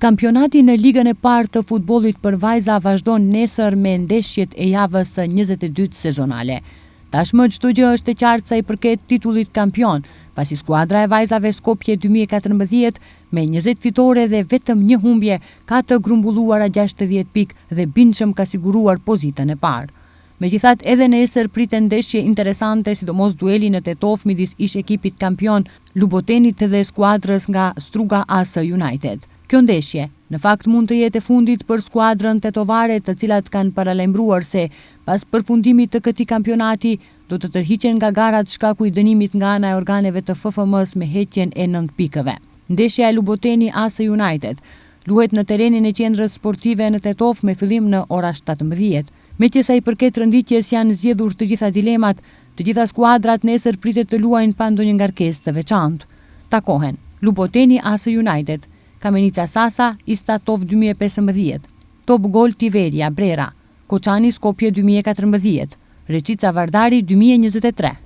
Kampionati në ligën e parë të futbollit për vajza vazhdon nesër me ndeshjet e javës së 22 sezonale. Tashmë çdo gjë është e qartë sa i përket titullit kampion, pasi skuadra e vajzave Skopje 2014 me 20 fitore dhe vetëm një humbje ka të grumbulluara 60 pikë dhe bindshëm ka siguruar pozitën e parë. Megjithatë, edhe nesër priten ndeshje interesante, sidomos dueli në Tetov midis ish ekipit kampion Lubotenit dhe skuadrës nga Struga AS United. Kjo ndeshje, në fakt mund të jetë e fundit për skuadrën tetovare, të cilat kanë paralajmëruar se pas përfundimit të këtij kampionati do të tërhiqen nga garat shkaku i dënimit nga ana e organeve të FFM-s me heqjen e 9 pikëve. Ndeshja e Luboteni AS United luhet në terrenin e qendrës sportive në Tetov me fillim në ora 17. Me që sa i përket rënditjes janë zgjedhur të gjitha dilemat, të gjitha skuadrat nesër pritet të luajnë pa ndonjë ngarkesë të veçantë. Takohen Luboteni AS United, Kamenica Sasa, Istatov 2015, Top Gol Tiveria Brera, Koçani Skopje 2014, Reqica Vardari 2023.